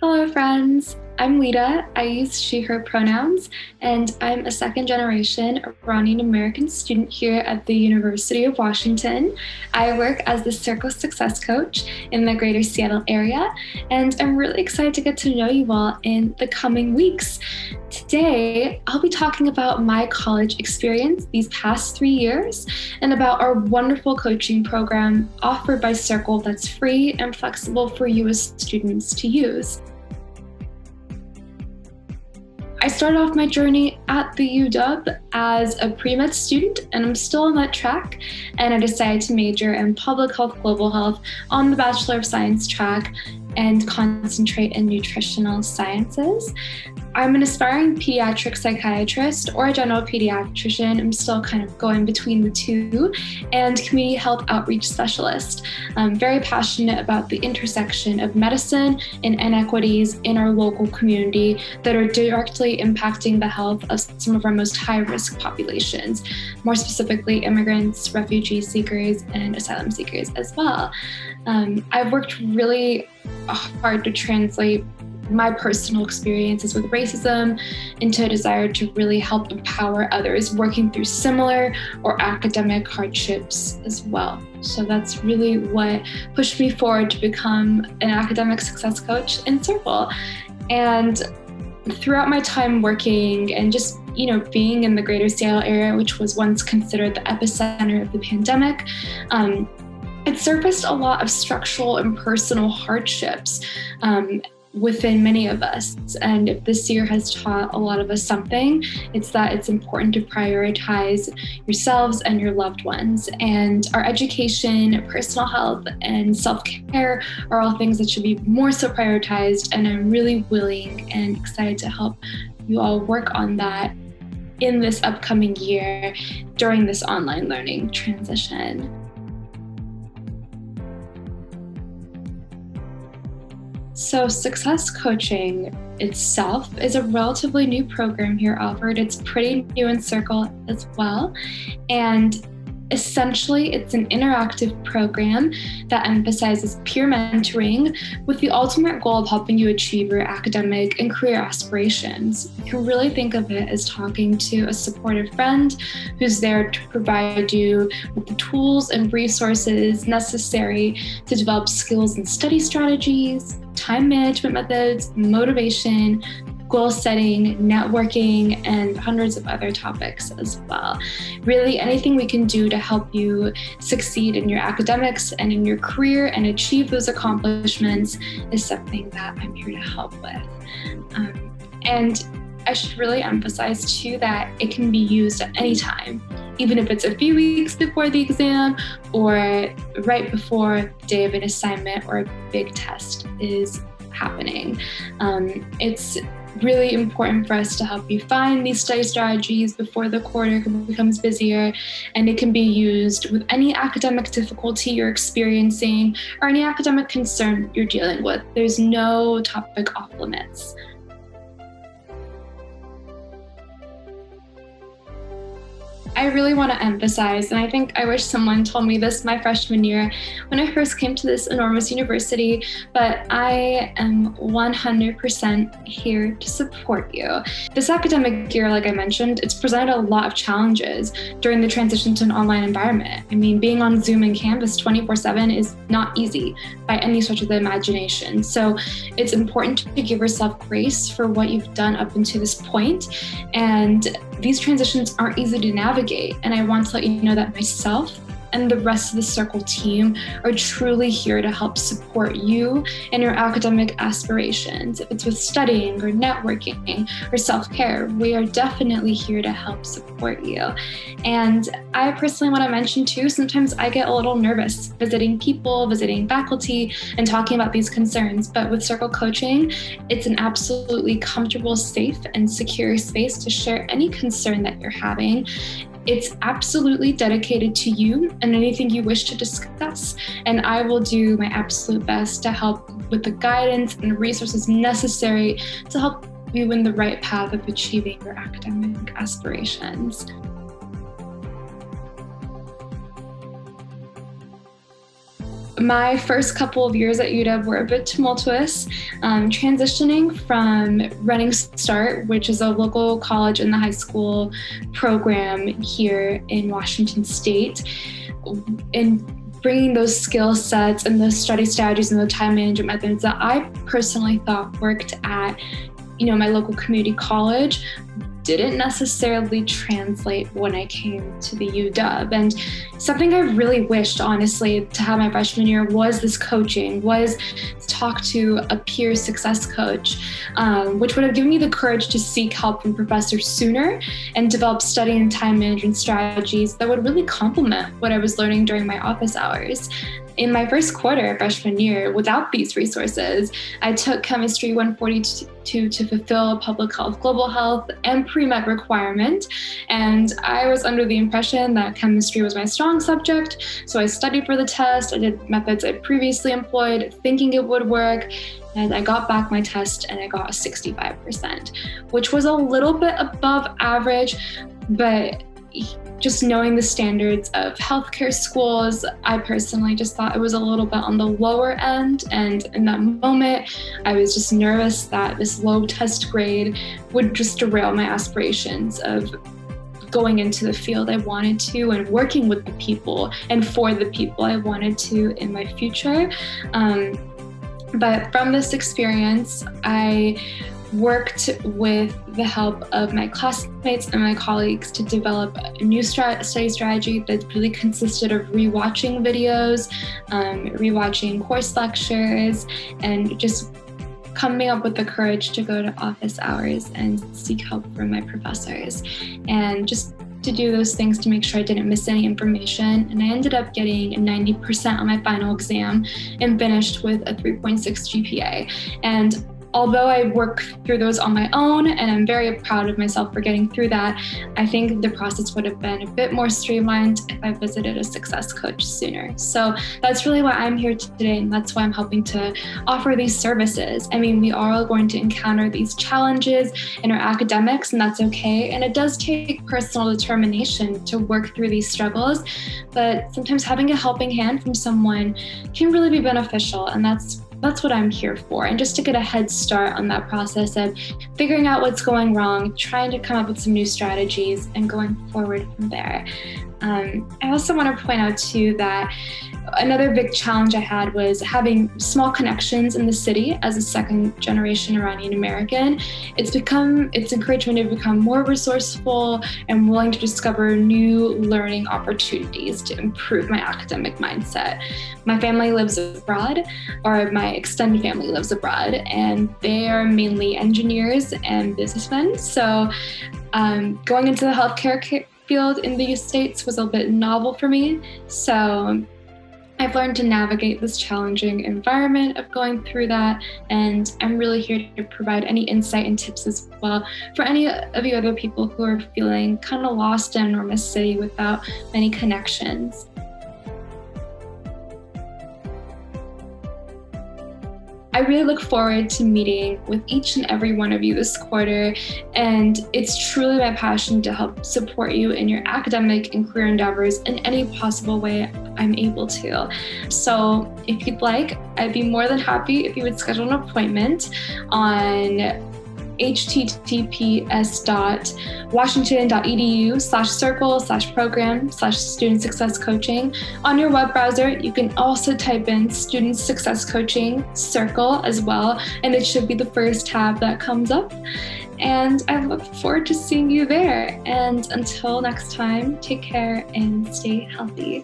Hello, friends. I'm Lyda. I use she, her pronouns, and I'm a second generation Iranian American student here at the University of Washington. I work as the Circle Success Coach in the greater Seattle area, and I'm really excited to get to know you all in the coming weeks. Today, I'll be talking about my college experience these past 3 years and about our wonderful coaching program offered by Circle that's free and flexible for you as students to use. I started off my journey at the UW as a pre-med student, and I'm still on that track, and I decided to major in public health, global health on the Bachelor of Science track and concentrate in nutritional sciences. I'm an aspiring pediatric psychiatrist or a general pediatrician. I'm still kind of going between the two, and community health outreach specialist. I'm very passionate about the intersection of medicine and inequities in our local community that are directly impacting the health of some of our most high-risk populations, more specifically immigrants, refugee seekers, and asylum seekers as well. I've worked really hard to translate my personal experiences with racism into a desire to really help empower others working through similar or academic hardships as well. So that's really what pushed me forward to become an academic success coach in Circle. And throughout my time working and just being in the greater Seattle area, which was once considered the epicenter of the pandemic, it surfaced a lot of structural and personal hardships within many of us. And if this year has taught a lot of us something, it's that it's important to prioritize yourselves and your loved ones. And our education, personal health, and self-care are all things that should be more so prioritized. And I'm really willing and excited to help you all work on that in this upcoming year during this online learning transition. So Success Coaching itself is a relatively new program here offered. It's pretty new in Circle as well. And essentially, it's an interactive program that emphasizes peer mentoring with the ultimate goal of helping you achieve your academic and career aspirations. You can really think of it as talking to a supportive friend who's there to provide you with the tools and resources necessary to develop skills and study strategies, time management methods, motivation, goal setting, networking, and hundreds of other topics as well. Really, anything we can do to help you succeed in your academics and in your career and achieve those accomplishments is something that I'm here to help with. And I should really emphasize too that it can be used at any time, even if it's a few weeks before the exam or right before the day of an assignment or a big test is happening. It's really important for us to help you find these study strategies before the quarter becomes busier, and it can be used with any academic difficulty you're experiencing or any academic concern you're dealing with. There's no topic off limits. I really want to emphasize, and I think I wish someone told me this my freshman year when I first came to this enormous university, but I am 100% here to support you. This academic year, like I mentioned, it's presented a lot of challenges during the transition to an online environment. I mean, being on Zoom and Canvas 24/7 is not easy by any stretch of the imagination. So it's important to give yourself grace for what you've done up until this point. And these transitions aren't easy to navigate, and I want to let you know that myself and the rest of the Circle team are truly here to help support you and your academic aspirations. If it's with studying or networking or self-care, we are definitely here to help support you. And I personally want to mention too, sometimes I get a little nervous visiting people, visiting faculty, and talking about these concerns. But with Circle Coaching, it's an absolutely comfortable, safe, and secure space to share any concern that you're having. It's absolutely dedicated to you and anything you wish to discuss, and I will do my absolute best to help with the guidance and resources necessary to help you in the right path of achieving your academic aspirations. My first couple of years at UW were a bit tumultuous, transitioning from Running Start, which is a local college and the high school program here in Washington State, and bringing those skill sets and those study strategies and the time management methods that I personally thought worked at, my local community college didn't necessarily translate when I came to the UW. And something I really wished, honestly, to have my freshman year was this coaching, was to talk to a peer success coach, which would have given me the courage to seek help from professors sooner and develop study and time management strategies that would really complement what I was learning during my office hours. In my first quarter of freshman year, without these resources, I took Chemistry 142 to fulfill a public health, global health, and pre-med requirement. And I was under the impression that chemistry was my strong subject. So I studied for the test. I did methods I previously employed, thinking it would work. And I got back my test and I got a 65%, which was a little bit above average, but just knowing the standards of healthcare schools, I personally just thought it was a little bit on the lower end. And in that moment, I was just nervous that this low test grade would just derail my aspirations of going into the field I wanted to and working with the people and for the people I wanted to in my future. But from this experience, I worked with the help of my classmates and my colleagues to develop a new study strategy that really consisted of rewatching videos, rewatching course lectures, and just coming up with the courage to go to office hours and seek help from my professors, and just to do those things to make sure I didn't miss any information. And I ended up getting a 90% on my final exam and finished with a 3.6 GPA. And although I work through those on my own, and I'm very proud of myself for getting through that, I think the process would have been a bit more streamlined if I visited a success coach sooner. So that's really why I'm here today, and that's why I'm helping to offer these services. I mean, we are all going to encounter these challenges in our academics, and that's okay. And it does take personal determination to work through these struggles, but sometimes having a helping hand from someone can really be beneficial, and that's what I'm here for. And just to get a head start on that process of figuring out what's going wrong, trying to come up with some new strategies, and going forward from there. I also want to point out too that another big challenge I had was having small connections in the city as a second generation Iranian American. It's encouraged me to become more resourceful and willing to discover new learning opportunities to improve my academic mindset. My family lives abroad, or my extended family lives abroad, and they are mainly engineers and businessmen. So going into the healthcare field in the States was a bit novel for me. So I've learned to navigate this challenging environment of going through that, and I'm really here to provide any insight and tips as well for any of you other people who are feeling kind of lost in an enormous city without many connections. I really look forward to meeting with each and every one of you this quarter, and it's truly my passion to help support you in your academic and career endeavors in any possible way I'm able to. So if you'd like, I'd be more than happy if you would schedule an appointment on https:/washington.edu/circle/program/student success coaching. On your web browser, you can also type in Student Success Coaching Circle as well, and it should be the first tab that comes up. And I look forward to seeing you there. And until next time, take care and stay healthy.